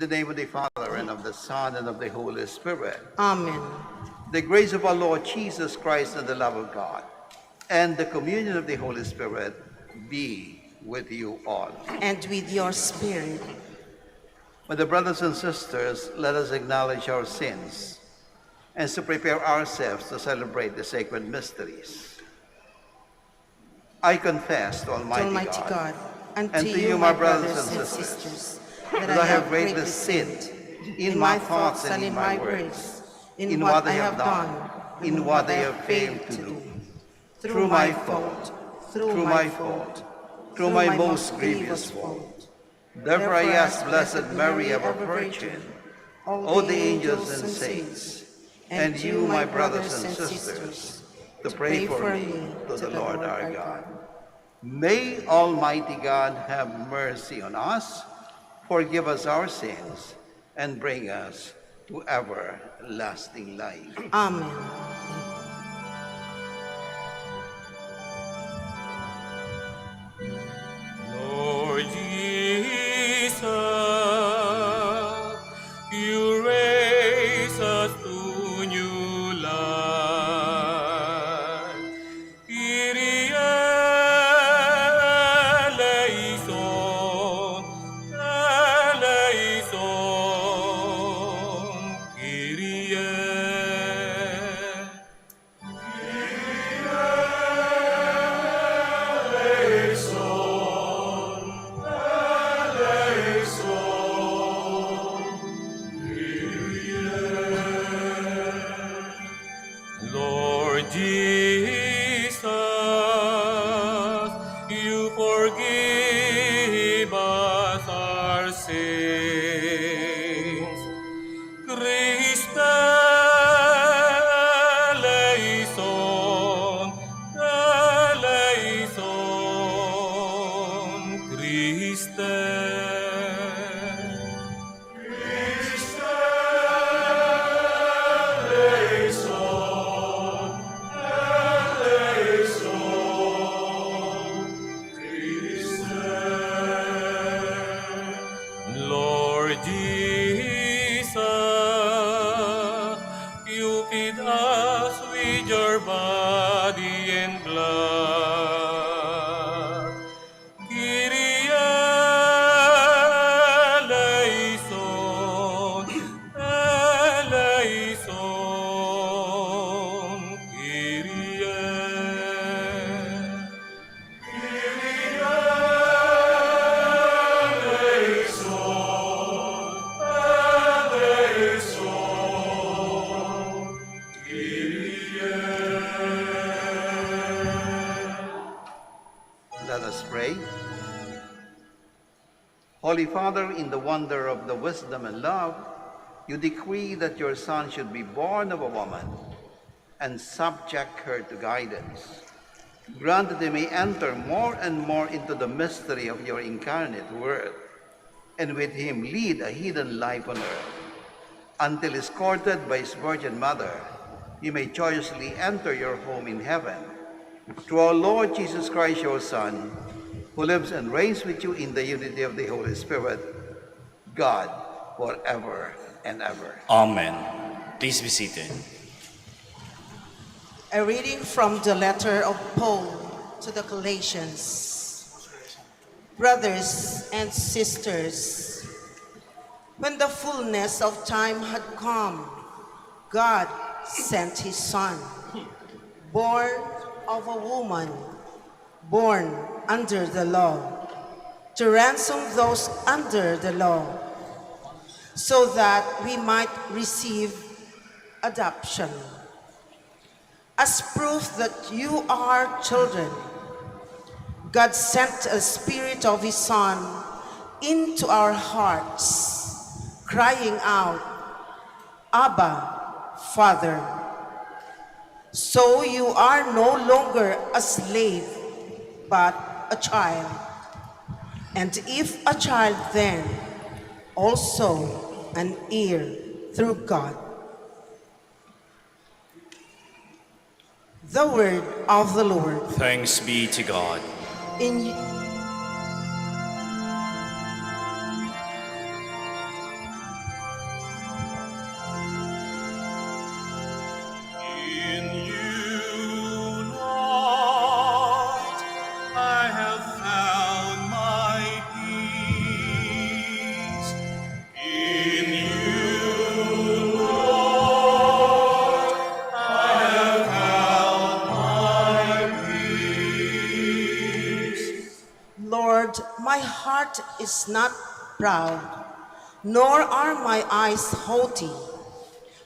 the name of the Father, and of the Son, and of the Holy Spirit. Amen. The grace of our Lord Jesus Christ and the love of God and the communion of the Holy Spirit be with you all. And with your spirit. My dear brothers and sisters, let us acknowledge our sins and to prepare ourselves to celebrate the sacred mysteries. I confess to Almighty God and to you, my brothers and sisters, that I have greatly sinned in my thoughts and in my words, in what I have done, in what I have failed to do, through my fault, through my most grievous fault. Therefore I ask Blessed Mary, ever Virgin, all the angels and saints, and you, my brothers and sisters, to pray for me to the Lord our God. May Almighty God have mercy on us, forgive us our sins, and bring us to everlasting life. Amen. Lord Jesus, you raise us to new life. Kyrie eleison, eleison, Kyrie. Lord Jesus, you forgive us our sins. Christe eleison, eleison, Christe. Lord Jesus, you feed us with your body and blood. Kyrie eleison, eleison, Kyrie. Let us pray. Holy Father, in the wonder of the wisdom and love, you decree that your Son should be born of a woman and subject her to guidance. Grant that they may enter more and more into the mystery of your incarnate Word, and with him lead a hidden life on earth, until escorted by his Virgin Mother, you may joyously enter your home in heaven. Through our Lord Jesus Christ, your Son, who lives and reigns with you in the unity of the Holy Spirit, God, forever and ever. Amen. Please be seated. A reading from the letter of Paul to the Galatians. Brothers and sisters, when the fullness of time had come, God sent his Son, born of a woman, born under the law, to ransom those under the law, so that we might receive adoption. As proof that you are children, God sent a spirit of his Son into our hearts, crying out, Abba, Father. So you are no longer a slave, but a child. And if a child, then also an heir through God. The word of the Lord. Thanks be to God. Lord, my heart is not proud, nor are my eyes haughty.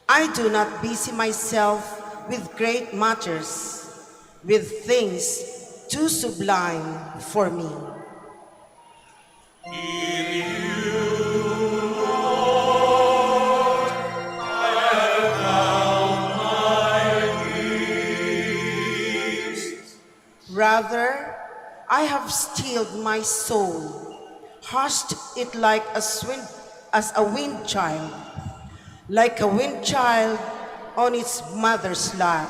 I do not busy myself with great matters, with things too sublime for me. Rather, I have stilled my soul, hushed it like as a wind child, like a wind child on its mother's lap.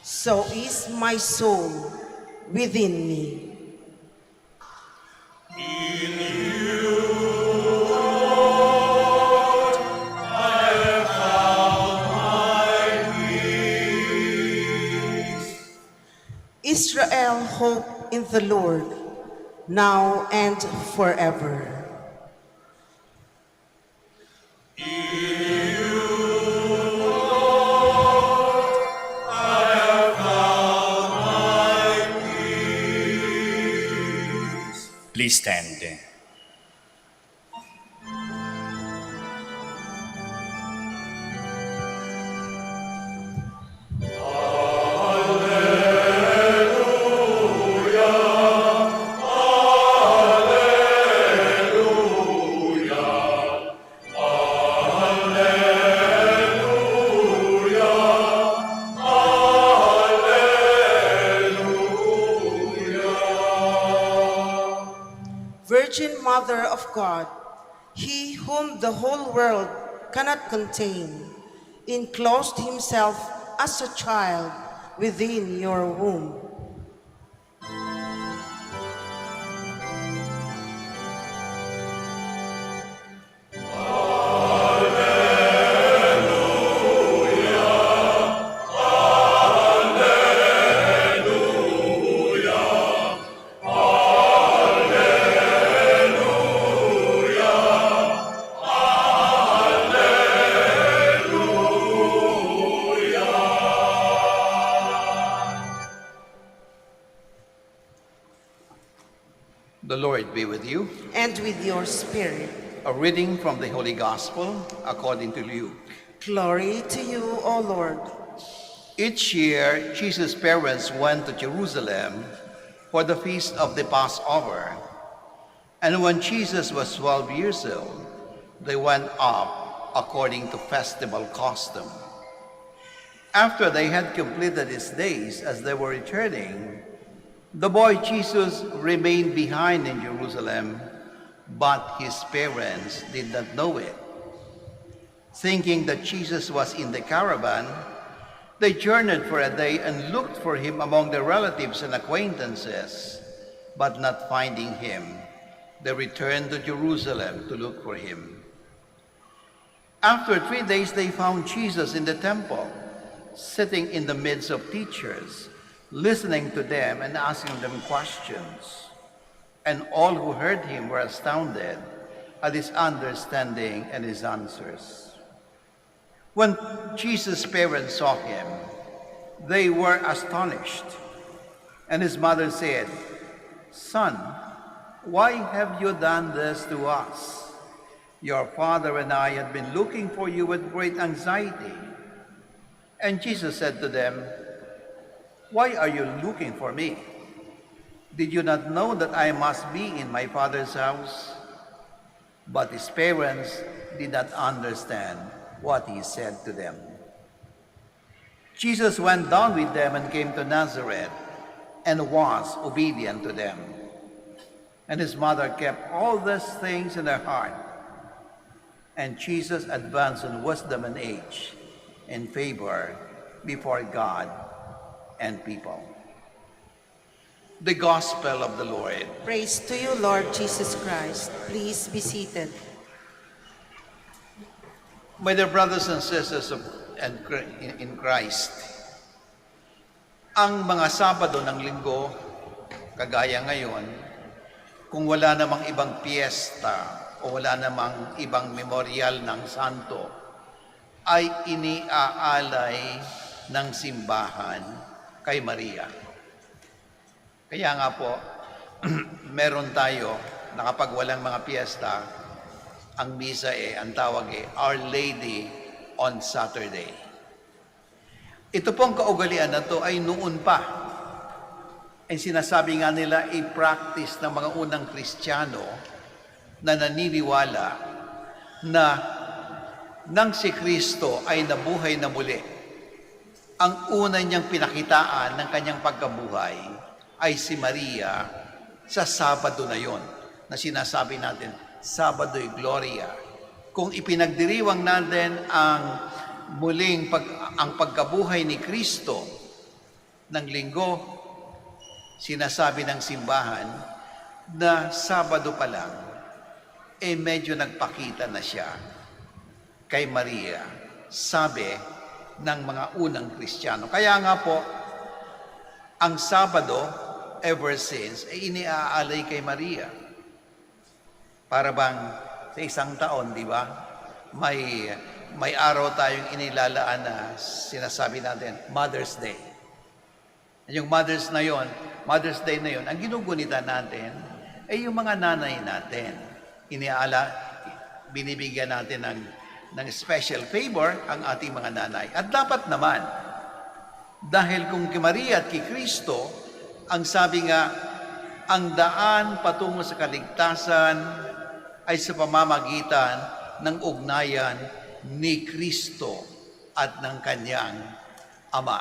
So is my soul within me. Israel, hope in the Lord, now and forever. Please stand. Virgin Mother of God, He whom the whole world cannot contain, enclosed Himself as a child within your womb. The Lord be with you. And with your spirit. A reading from the Holy Gospel according to Luke. Glory to you, O Lord. Each year, Jesus' parents went to Jerusalem for the feast of the Passover. And when Jesus was 12 years old, they went up according to festival custom. After they had completed his days as they were returning, the boy Jesus remained behind in Jerusalem, but his parents did not know it. Thinking that Jesus was in the caravan, they journeyed for a day and looked for him among their relatives and acquaintances, but not finding him, they returned to Jerusalem to look for him. After 3 days, they found Jesus in the temple, sitting in the midst of teachers, listening to them and asking them questions. And all who heard him were astounded at his understanding and his answers. When Jesus' parents saw him, they were astonished. And his mother said, "Son, why have you done this to us? Your father and I had been looking for you with great anxiety." And Jesus said to them, "Why are you looking for me? Did you not know that I must be in my Father's house?" But his parents did not understand what he said to them. Jesus went down with them and came to Nazareth and was obedient to them. And his mother kept all these things in her heart. And Jesus advanced in wisdom and age, in favor before God and people. The Gospel of the Lord. Praise to you, Lord Jesus Christ. Please be seated. My dear brothers and sisters in Christ, ang mga Sabado ng Linggo, kagaya ngayon, kung wala namang ibang piyesta o wala namang ibang memorial ng santo, ay iniaalay ng simbahan kay Maria. Kaya nga po, meron tayo na kapag walang mga piyesta, ang misa ang tawag Our Lady on Saturday. Ito pong kaugalian na to ay noon pa. Ay sinasabi nga nila, i-practice ng mga unang Kristiyano na naniniwala na nang si Kristo ay nabuhay na muli, ang una niyang pinakitaan ng kanyang pagkabuhay ay si Maria sa Sabado na yon, na sinasabi natin, Sabado'y Gloria. Kung ipinagdiriwang natin ang ang pagkabuhay ni Kristo ng linggo, sinasabi ng simbahan na Sabado pa lang, medyo nagpakita na siya kay Maria, sabi ng mga unang Kristiyano. Kaya nga po, ang Sabado, ever since, iniaalay kay Maria. Para bang sa isang taon, di ba? May araw tayong inilalaan na sinasabi natin, Mother's Day. Yung Mother's Day na yon, ang ginugunita natin ay yung mga nanay natin. Binibigyan natin ng special favor ang ating mga nanay. At dapat naman, dahil kung kay Maria at kay Kristo, ang sabi nga, ang daan patungo sa kaligtasan ay sa pamamagitan ng ugnayan ni Kristo at ng kanyang Ama.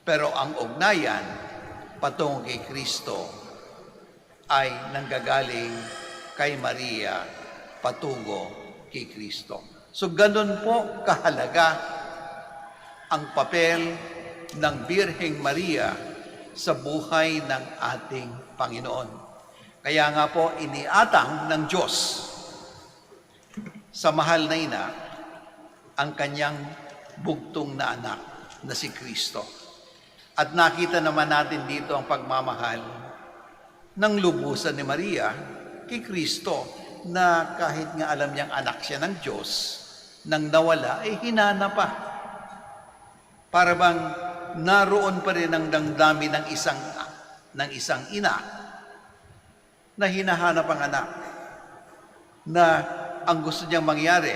Pero ang ugnayan patungo kay Kristo ay nanggagaling kay Maria patungo kay Kristo. So ganun po kahalaga ang papel ng Birheng Maria sa buhay ng ating Panginoon. Kaya nga po iniatang ng Diyos sa mahal na ina ang kanyang bugtong na anak na si Kristo. At nakita naman natin dito ang pagmamahal ng lubusan ni Maria kay Kristo, na kahit nga alam niyang anak siya ng Diyos, nang nawala, hinana pa. Para bang naroon pa rin ang damdamin ng isang ina na hinahanap ang anak, na ang gusto niyang mangyari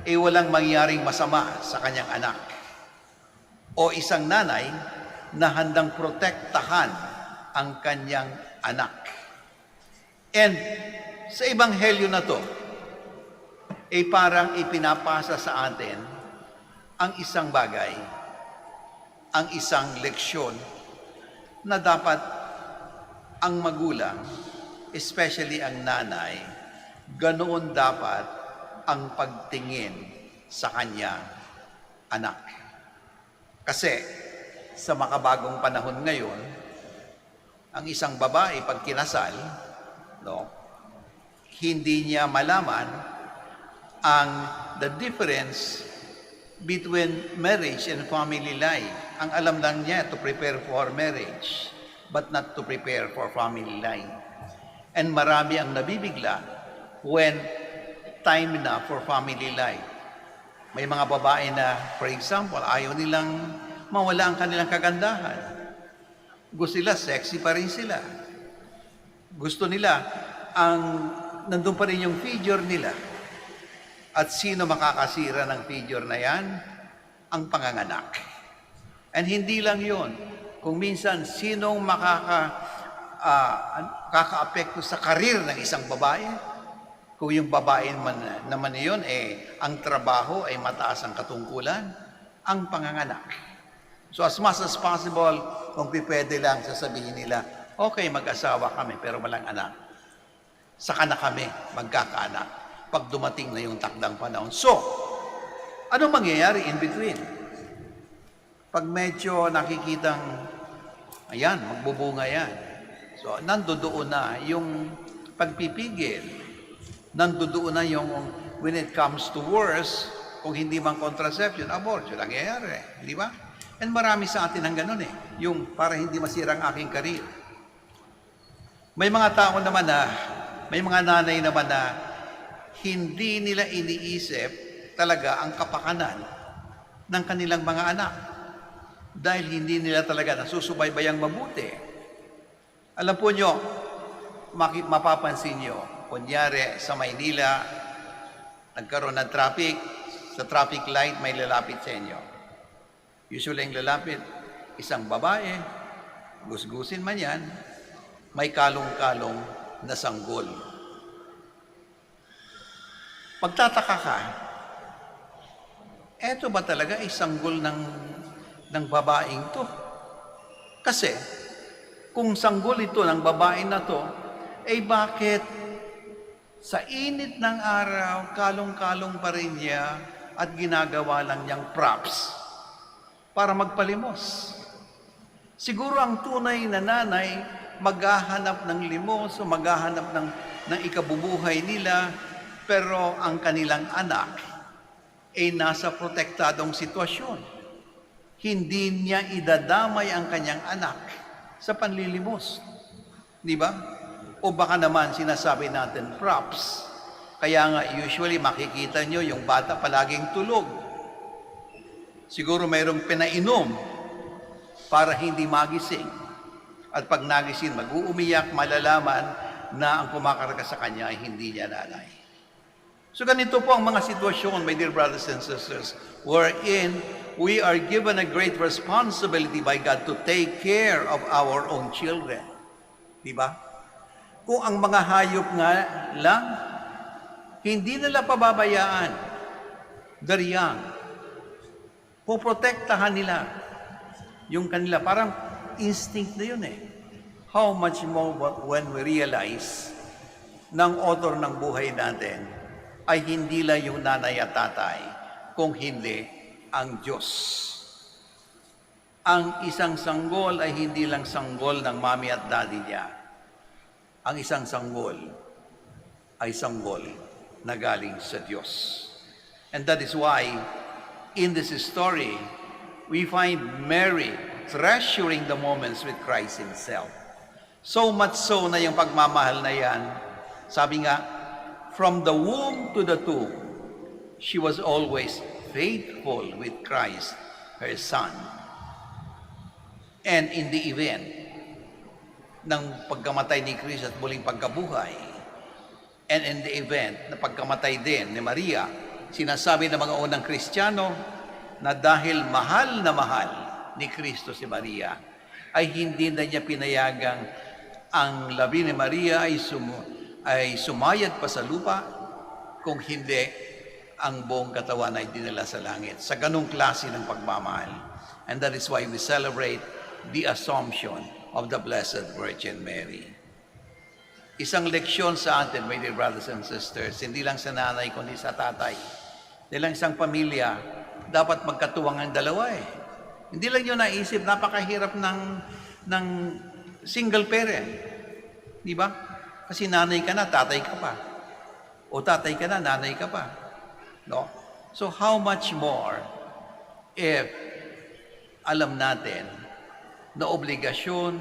walang mangyaring masama sa kanyang anak. O isang nanay na handang protektahan ang kanyang anak. And sa ebanghelyo na to, parang ipinapasa sa atin ang isang bagay, ang isang leksyon na dapat ang magulang, especially ang nanay, ganoon dapat ang pagtingin sa kanyang anak. Kasi sa makabagong panahon ngayon, ang isang babae pag kinasal, hindi niya malaman the difference between marriage and family life. Ang alam lang niya to prepare for marriage, but not to prepare for family life. And marami ang nabibigla when time na for family life. May mga babae na, for example, ayaw nilang mawala ang kanilang kagandahan. Gusto nila, sexy pa rin sila. Gusto nila, nandun pa rin yung figure nila. At sino makakasira ng figure na yan? Ang panganganak. And hindi lang yon. Kung minsan, sinong kaka-apekto sa karir ng isang babae? Kung yung babae naman yun, ang trabaho ay mataas ang katungkulan, ang panganganak. So as much as possible, kung pwede lang, sasabihin nila, okay, mag-asawa kami, pero walang anak. Saka na kami magkakaanak pag dumating na yung takdang panahon. So, ano mangyayari in between? Pag medyo nakikitang, ayan, magbubunga yan. So, nandoon na yung pagpipigil. Nandoon na yung, when it comes to worse, kung hindi man contraception, abortion, nangyayari. Di ba? And marami sa atin ang ganun yung para hindi masira ang aking karir. May mga tao naman may mga nanay naman na hindi nila iniisip talaga ang kapakanan ng kanilang mga anak. Dahil hindi nila talaga nasusubaybayang mabuti Alam po nyo, mapapansin nyo, kunyari sa Maynila, nagkaroon ng traffic, sa traffic light may lalapit sa inyo. Usually ang lalapit, isang babae, gusgusin man yan, may kalong-kalong na sanggol. Pagtataka ka, eto ba talaga ay sanggol ng babaeng to? Kasi, kung sanggol ito ng babae na to, eh bakit sa init ng araw, kalong-kalong pa rin niya at ginagawa lang niyang props para magpalimos? Siguro ang tunay na nanay maghahanap ng limos o maghahanap ng ikabubuhay nila, pero ang kanilang anak ay nasa protektadong sitwasyon. Hindi niya idadamay ang kanyang anak sa panlilimos. Di ba? O baka naman sinasabi natin props. Kaya nga usually makikita nyo yung bata palaging tulog. Siguro mayroong pinainom para hindi magising. At pag nagising, mag-uumiyak, malalaman na ang kumakarga sa kanya ay hindi niya nanay. So ganito po ang mga sitwasyon, my dear brothers and sisters, wherein we are given a great responsibility by God to take care of our own children. Diba? Kung ang mga hayop nga lang, hindi nila pababayaan. They're young. Poprotektahan nila yung kanila. Parang instinct na yun eh. How much more when we realize ng author ng buhay natin ay hindi lang yung nanay at tatay, kung hindi ang Diyos. Ang isang sanggol ay hindi lang sanggol ng mami at daddy niya. Ang isang sanggol ay sanggol na galing sa Diyos. And that is why, in this story, we find Mary treasuring the moments with Christ Himself. So much so na yung pagmamahal na yan, sabi nga, from the womb to the tomb, she was always faithful with Christ, her Son. And in the event ng pagkamatay ni Kristo at muling pagkabuhay, and in the event na pagkamatay din ni Maria, sinasabi ng mga unang Kristiyano na dahil mahal na mahal ni Kristo si Maria, ay hindi na niya pinayagang ang labi ni Maria ay sumayad pa sa lupa, kung hindi, ang buong katawan ay dinala sa langit. Sa ganung klase ng pagmamahal. And that is why we celebrate the Assumption of the Blessed Virgin Mary. Isang leksyon sa atin, my dear brothers and sisters, hindi lang sa nanay, kundi sa tatay. Hindi lang isang pamilya, dapat magkatuwang ang dalawa eh. Hindi lang yun naisip, napakahirap ng single parent. Di ba? Kasi nanay ka na, tatay ka pa. O tatay ka na, nanay ka pa. No? So how much more if alam natin na obligasyon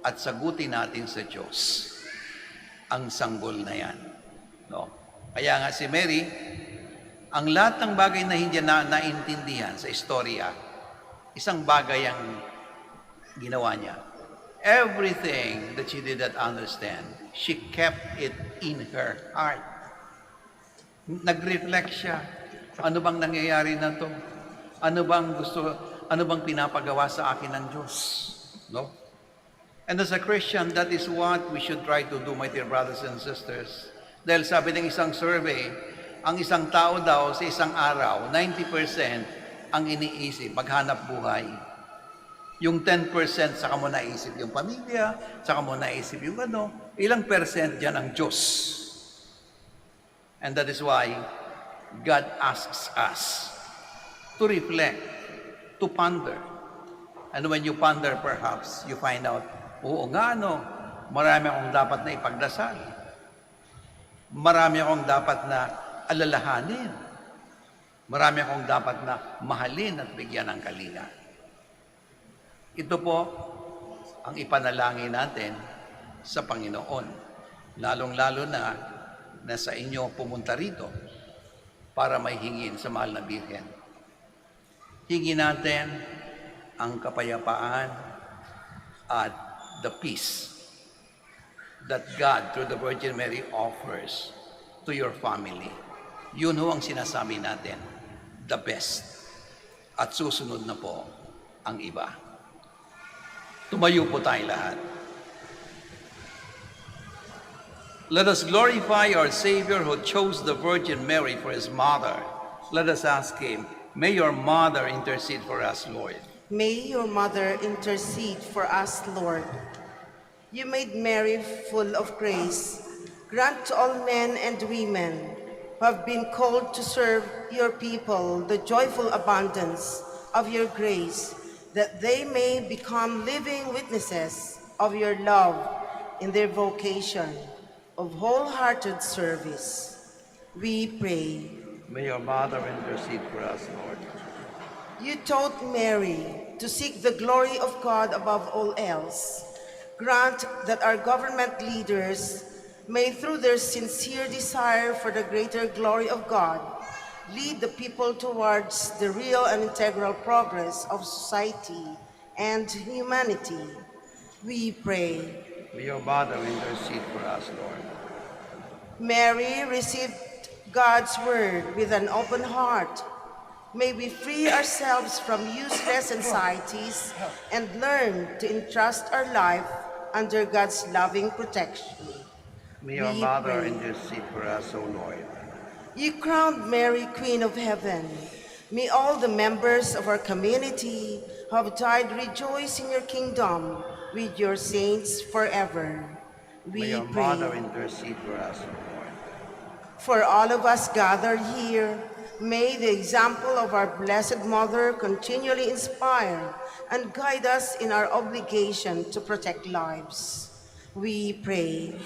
at sagutin natin sa Diyos ang sanggol na yan. No? Kaya nga si Mary, ang lahat ng bagay na hindi na naintindihan sa istorya, isang bagay ang ginawa niya. Everything that she did not understand, she kept it in her heart. Nag-reflect siya. Ano bang nangyayari na to? Ano bang pinapagawa sa akin ng Diyos? No? And as a Christian, that is what we should try to do, my dear brothers and sisters. Dahil sabi ng isang survey, ang isang tao daw sa isang araw, 90% ang iniisip, maghanap buhay. Yung 10% saka mo naisip yung pamilya, saka mo naisip yung ilang percent dyan ang Diyos. And that is why God asks us to reflect, to ponder. And when you ponder, perhaps, you find out, oo nga marami akong dapat na ipagdasal. Marami akong dapat na alalahanin. Marami akong dapat na mahalin at bigyan ng kalinga. Ito po ang ipanalangin natin sa Panginoon. Lalong-lalo na sa inyo pumunta rito para may hingin sa mahal na Birhen. Hingin natin ang kapayapaan at the peace that God, through the Virgin Mary, offers to your family. Yun ho ang sinasabi natin, the best. At susunod na po ang iba. Tumayo po tayo lahat. Let us glorify our Savior who chose the Virgin Mary for his mother. Let us ask him, may your mother intercede for us, Lord. May your mother intercede for us, Lord. You made Mary full of grace. Grant to all men and women who have been called to serve your people the joyful abundance of your grace, that they may become living witnesses of your love in their vocation of wholehearted service. We pray. May your mother intercede for us, Lord. You taught Mary to seek the glory of God above all else. Grant that our government leaders may, through their sincere desire for the greater glory of God, lead the people towards the real and integral progress of society and humanity. We pray. May your mother intercede for us, Lord. Mary received God's word with an open heart. May we free ourselves from useless anxieties and learn to entrust our life under God's loving protection. May your We mother pray. intercede for us, O Lord. You crowned Mary Queen of Heaven. May all the members of our community who have died rejoice in your kingdom with your saints forever. May We your pray. mother intercede for us, O Lord. For all of us gathered here, may the example of our Blessed Mother continually inspire and guide us in our obligation to protect lives. We pray.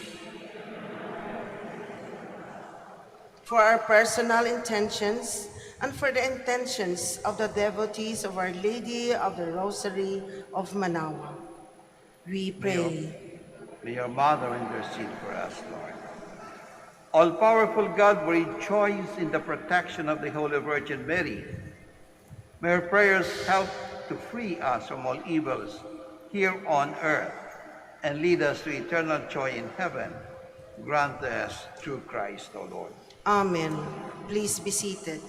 For our personal intentions and for the intentions of the devotees of Our Lady of the Rosary of Manaoag, we pray. May your mother intercede for us, Lord. All-powerful God, we rejoice in the protection of the Holy Virgin Mary. May her prayers help to free us from all evils here on earth and lead us to eternal joy in heaven. Grant us through Christ, O Lord. Amen. Please be seated.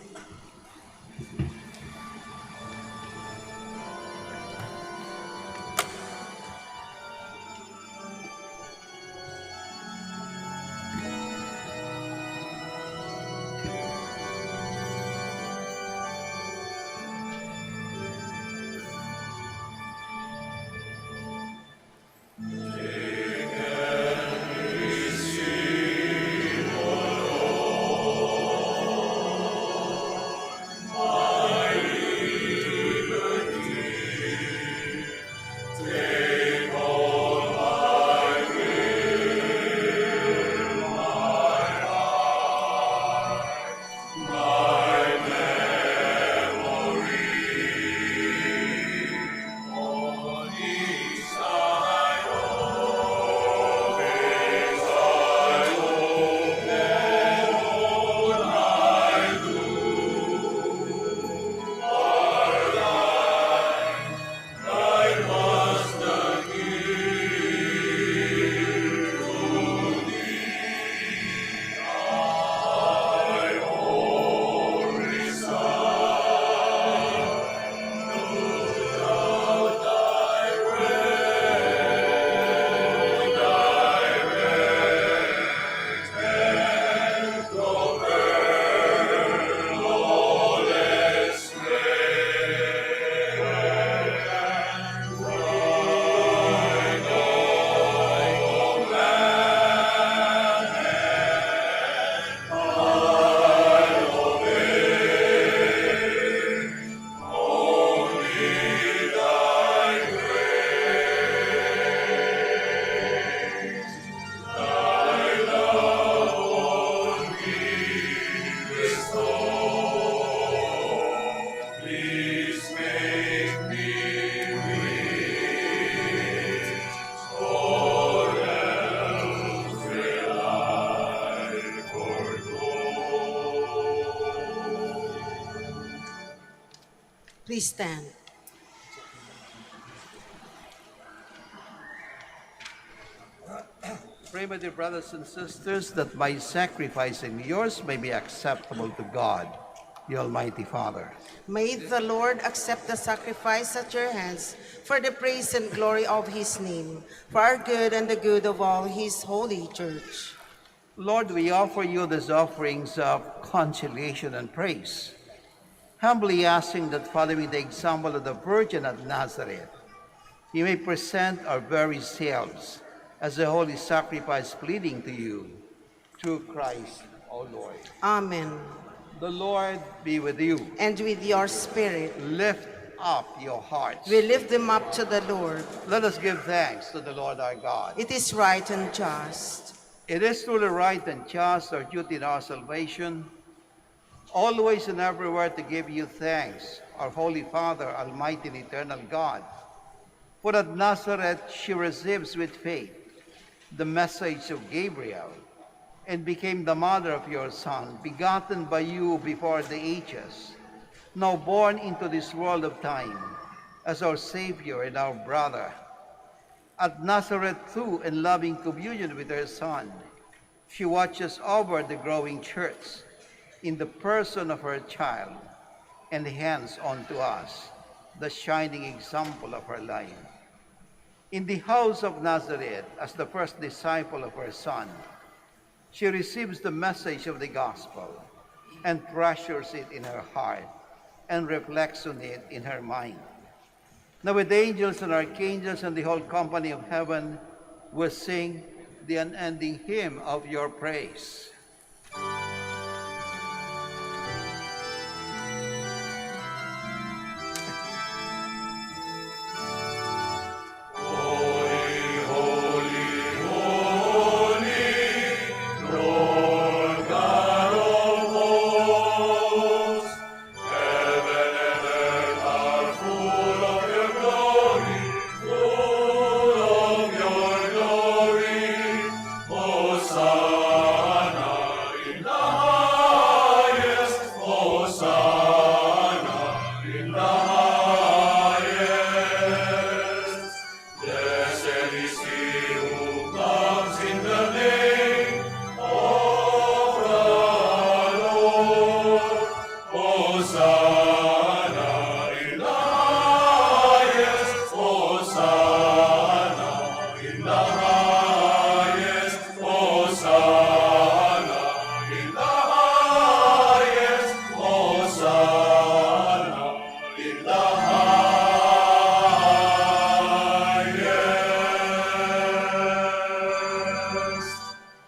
Please stand. Pray, my dear brothers and sisters, that my sacrifice and yours may be acceptable to God, the Almighty Father. May the Lord accept the sacrifice at your hands for the praise and glory of his name, for our good and the good of all his holy church. Lord, we offer you these offerings of conciliation and praise, humbly asking that following the example of the Virgin at Nazareth, you may present our very selves as a holy sacrifice pleading to you, through Christ our Lord. Amen. The Lord be with you. And with your spirit, Lift up your hearts. we lift them up to the Lord. Let us give thanks to the Lord our God. It is right and just. It is truly right and just, our duty in our salvation, always and everywhere to give you thanks, our Holy Father, Almighty and Eternal God. For at Nazareth she receives with faith the message of Gabriel, and became the mother of your Son, begotten by you before the ages, now born into this world of time, as our Savior and our brother. At Nazareth too, in loving communion with her Son, she watches over the growing church in the person of her child, and hands on to us the shining example of her life. In the house of Nazareth, as the first disciple of her Son, she receives the message of the gospel and treasures it in her heart and reflects on it in her mind. Now with the angels and archangels and the whole company of heaven, we sing the unending hymn of your praise.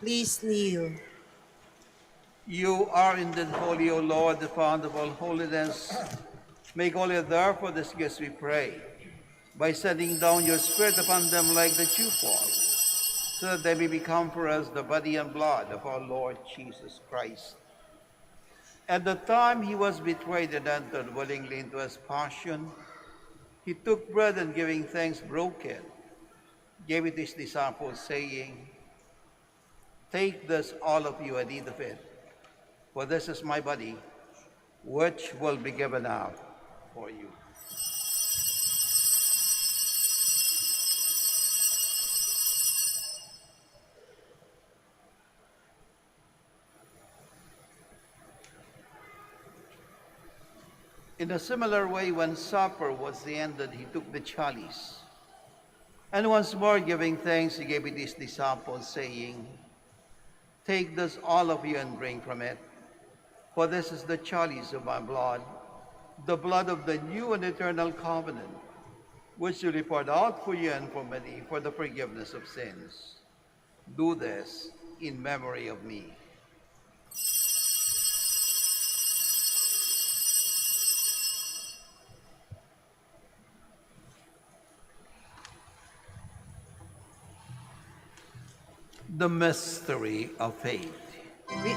Please kneel. You are indeed holy, O Lord, the fount of all holiness. Make holy therefore these gifts, we pray, by sending down your Spirit upon them like the dewfall, so that they may become for us the body and blood of our Lord Jesus Christ. At the time he was betrayed and entered willingly into his passion, he took bread and giving thanks broke it, gave it to his disciples, saying, "Take this, all of you, and eat of it, for this is my body, which will be given out for you." In a similar way, when supper was ended, he took the chalice, and once more giving thanks, he gave it to his disciples, saying, "Take this, all of you, and drink from it, for this is the chalice of my blood, the blood of the new and eternal covenant, which will be poured out for you and for many for the forgiveness of sins. Do this in memory of me." The mystery of faith. We-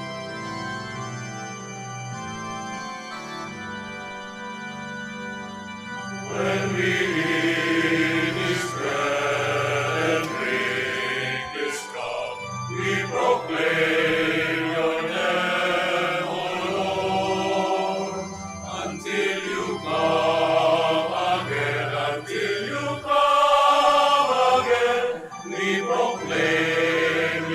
When we eat this bread and drink this cup, we proclaim your name, O Lord, until you come again, until you come again. We proclaim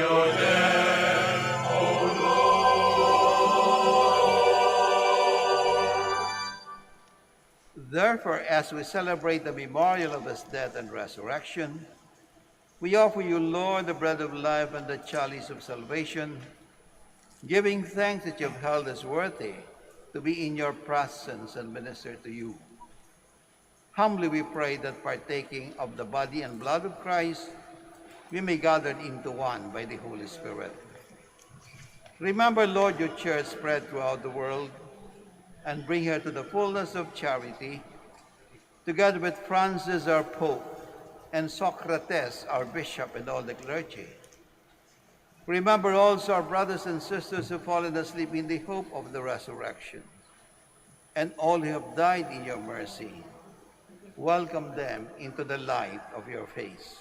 Therefore, as we celebrate the memorial of his death and resurrection, we offer you, Lord, the bread of life and the chalice of salvation, giving thanks that you have held us worthy to be in your presence and minister to you. Humbly we pray that partaking of the body and blood of Christ, we may gather into one by the Holy Spirit. Remember, Lord, your church spread throughout the world, and bring her to the fullness of charity, together with Francis, our Pope, and Socrates, our Bishop, and all the clergy. Remember also our brothers and sisters who have fallen asleep in the hope of the resurrection, and all who have died in your mercy. Welcome them into the light of your face.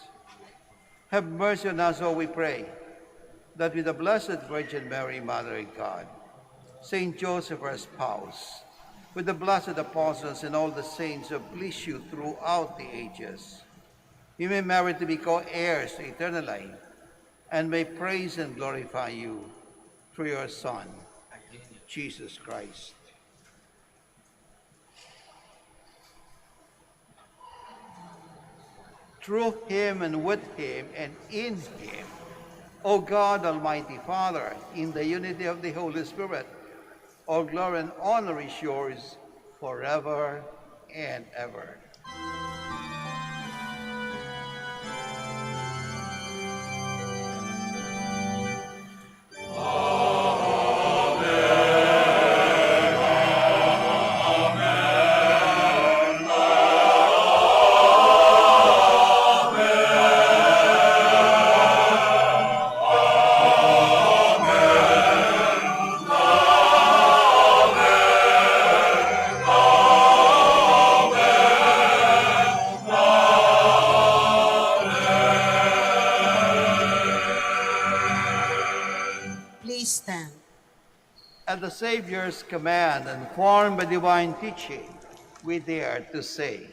Have mercy on us, all we pray, that with the Blessed Virgin Mary, Mother of God, Saint Joseph, our spouse, with the blessed apostles and all the saints who have pleased you throughout the ages, we may merit to be co-heirs to eternal life, and may praise and glorify you through your Son, Jesus Christ. Through him and with him and in him, O God, Almighty Father, in the unity of the Holy Spirit, all glory and honor is yours forever and ever. Please stand. At the Savior's command and formed by divine teaching, we dare to say,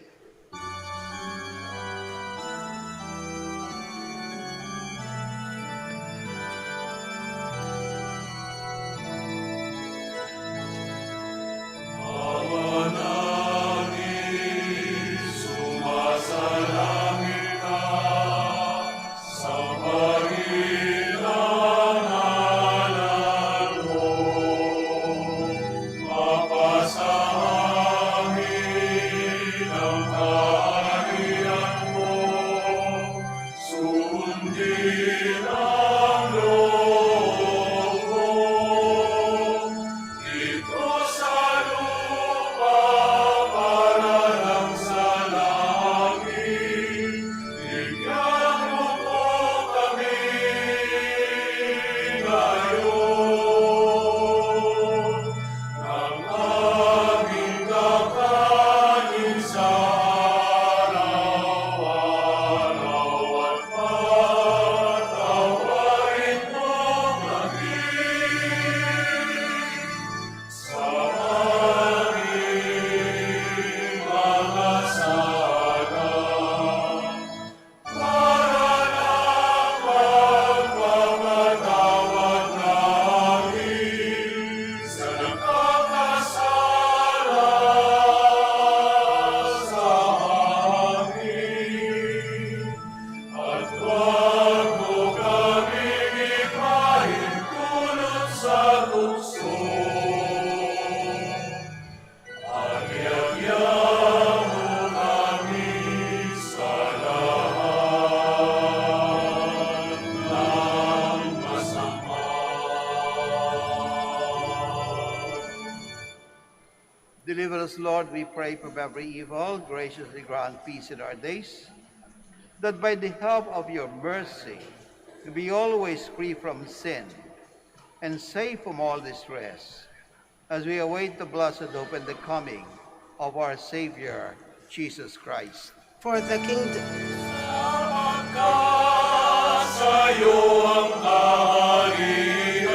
deliver us, Lord, we pray, from every evil. Graciously grant peace in our days, that by the help of your mercy we be always free from sin and safe from all distress, as we await the blessed hope and the coming of our Savior, Jesus Christ. For the kingdom, Sa'yo ang kaharian,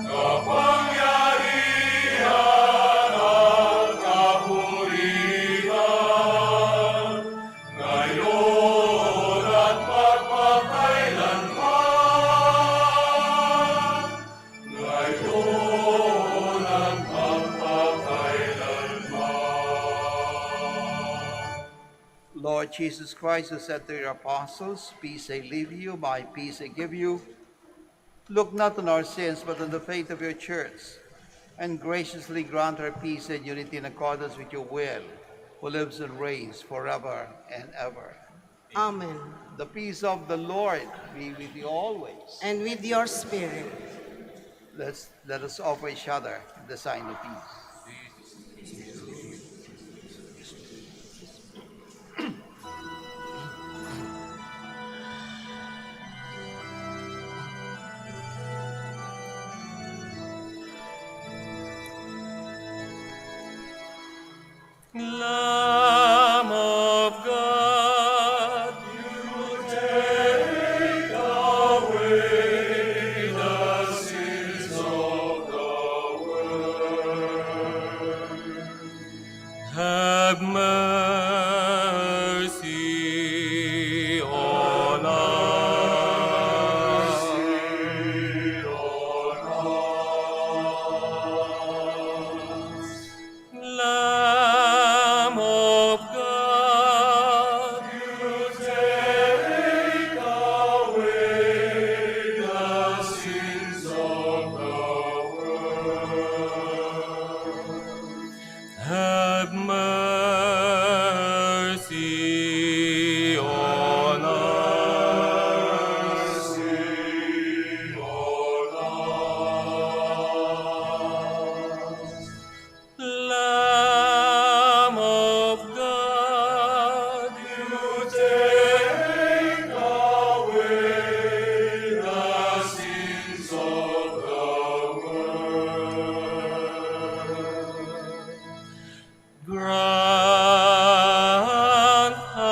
kapangyarihan at kapurihan, ngayon at magpakailanman. Ngayon at magpakailanman. Jesus Christ, who said to your apostles, "Peace I leave you, my peace I give you," look not on our sins, but on the faith of your church, and graciously grant her peace and unity in accordance with your will, who lives and reigns forever and ever. Amen. The peace of the Lord be with you always. And with your spirit. Let us offer each other the sign of peace. Lamb of God, you take away the sins of the world. Have mercy on us. Lamb of God, you take away the sins of the world. Have mercy on us. Lamb of God, you take away the sins of the world. Grant us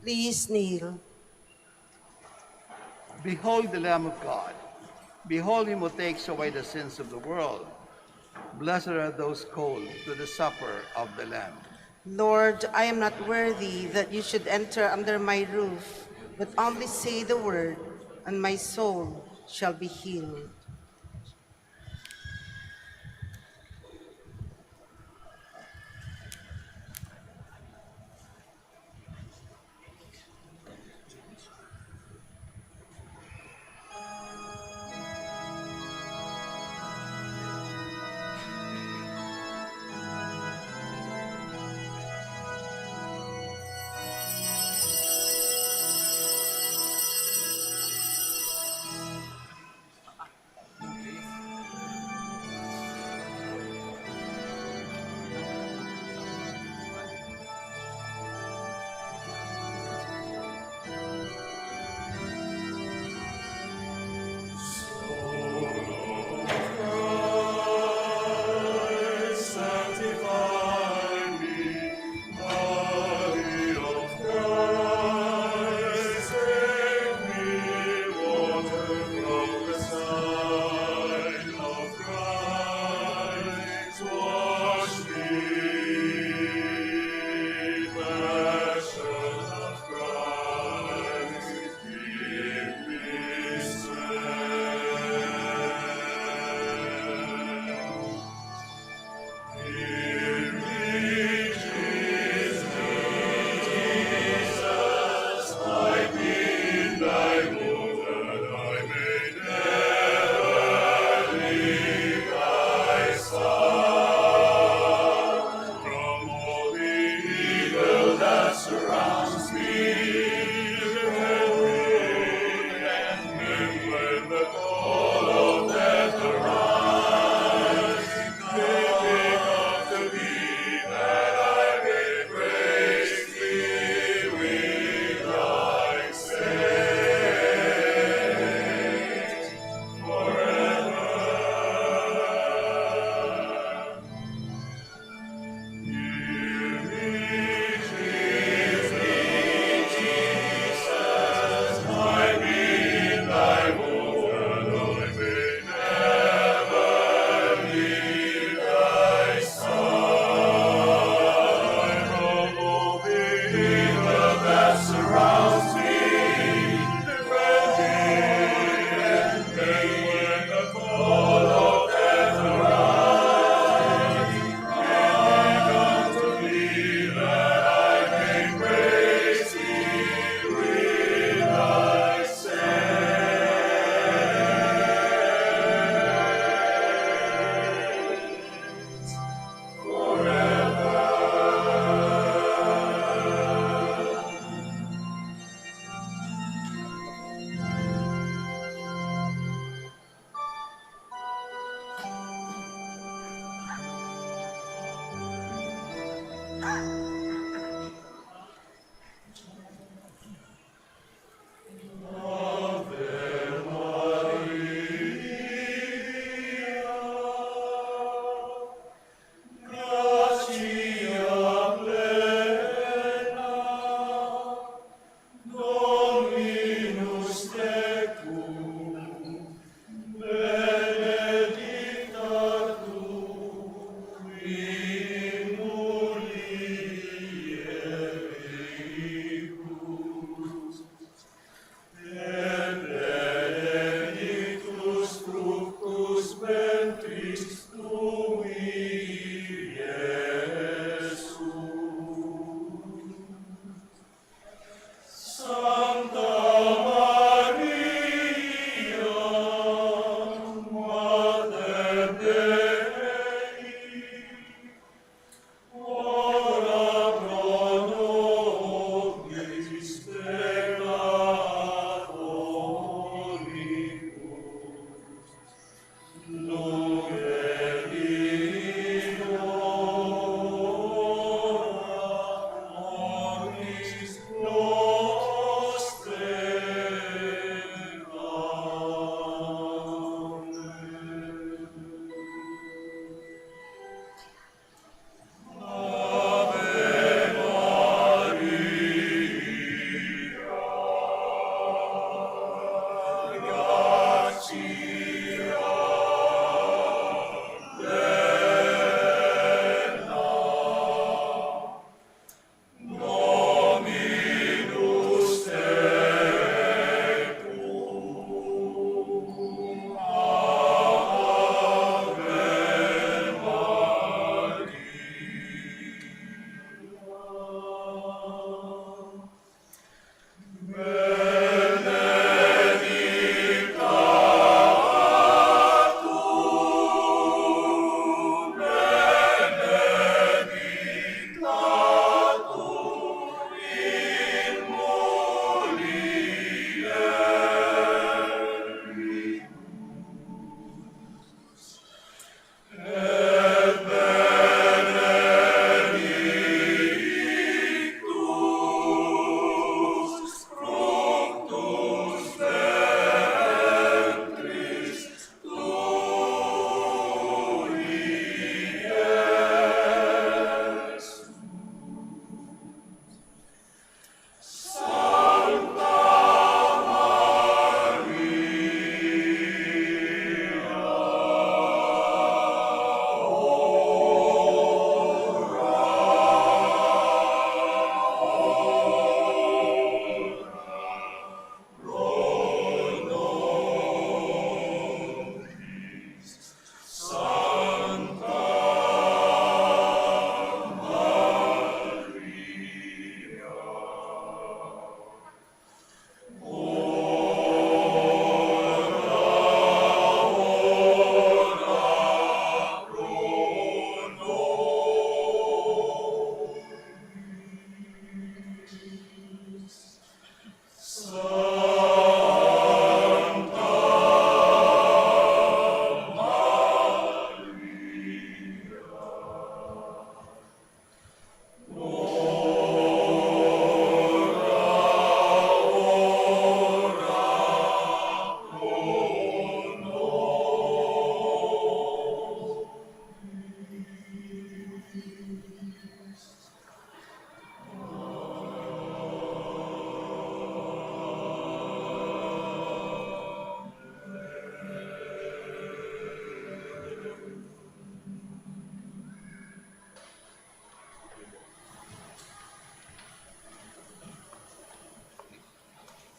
Please kneel. Behold the Lamb of God. Behold him who takes away the sins of the world. Blessed are those called to the supper of the Lamb. Lord, I am not worthy that you should enter under my roof, but only say the word, and my soul shall be healed.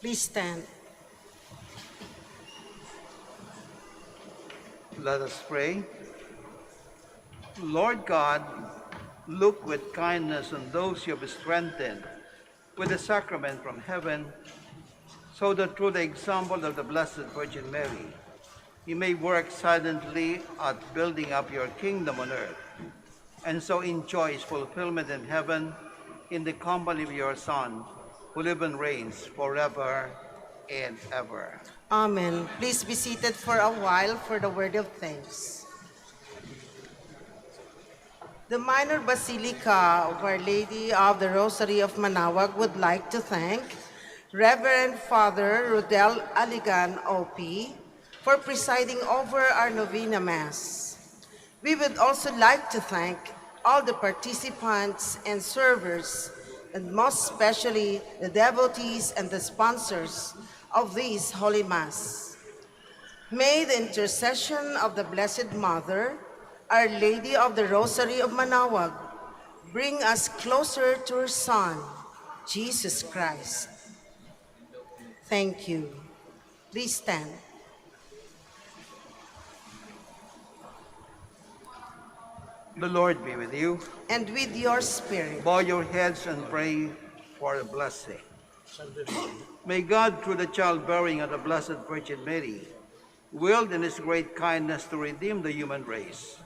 Please stand. Let us pray. Lord God, look with kindness on those you have strengthened with the sacrament from heaven, so that through the example of the Blessed Virgin Mary, you may work silently at building up your kingdom on earth, and so enjoy its fulfillment in heaven in the company of your Son, who lives and reigns forever and ever. Amen. Please be seated for a while for the word of thanks. The Minor Basilica of Our Lady of the Rosary of Manaoag would like to thank Reverend Father Rodel Aligan, OP, for presiding over our Novena Mass. We would also like to thank all the participants and servers, and most especially the devotees and the sponsors of this Holy Mass. May the intercession of the Blessed Mother, Our Lady of the Rosary of Manaoag, bring us closer to her Son, Jesus Christ. Thank you. Please stand. The Lord be with you. And with your spirit. Bow your heads and pray for a blessing. May God, through the childbearing of the Blessed Virgin Mary, willed in his great kindness to redeem the human race,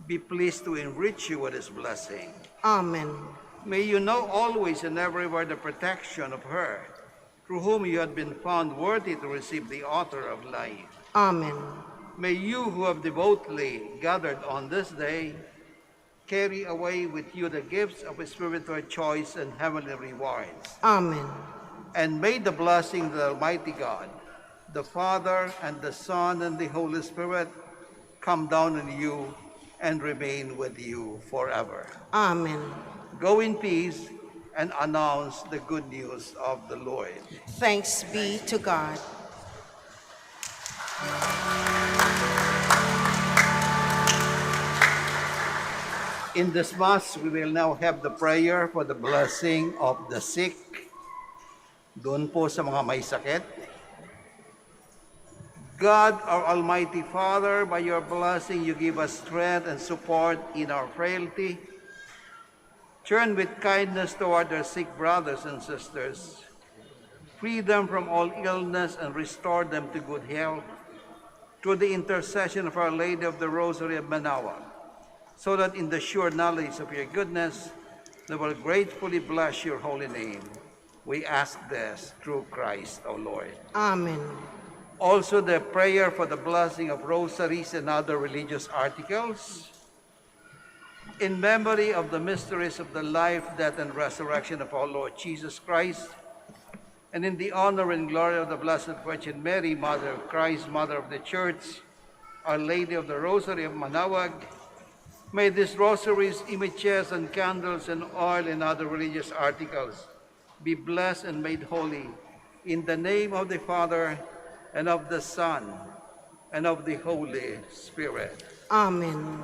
be pleased to enrich you with his blessing. Amen. May you know always and everywhere the protection of her, through whom you had been found worthy to receive the author of life. Amen. May you who have devotedly gathered on this day carry away with you the gifts of spiritual choice and heavenly rewards. Amen. And may the blessing of the Almighty God, the Father and the Son and the Holy Spirit come down on you and remain with you forever. Amen. Go in peace and announce the good news of the Lord. Thanks be to God. In this Mass, we will now have the prayer for the blessing of the sick. Doon po sa mga may sakit. God, our Almighty Father, by your blessing, you give us strength and support in our frailty. Turn with kindness toward our sick brothers and sisters. Free them from all illness and restore them to good health through the intercession of Our Lady of the Rosary of Manaoag, so that in the sure knowledge of your goodness, they will gratefully bless your holy name. We ask this through Christ our Lord. Amen. Also the prayer for the blessing of rosaries and other religious articles. In memory of the mysteries of the life, death, and resurrection of our Lord Jesus Christ, and in the honor and glory of the Blessed Virgin Mary, Mother of Christ, Mother of the Church, Our Lady of the Rosary of Manaoag, may these rosaries, images, and candles, and oil, and other religious articles be blessed and made holy in the name of the Father, and of the Son, and of the Holy Spirit. Amen.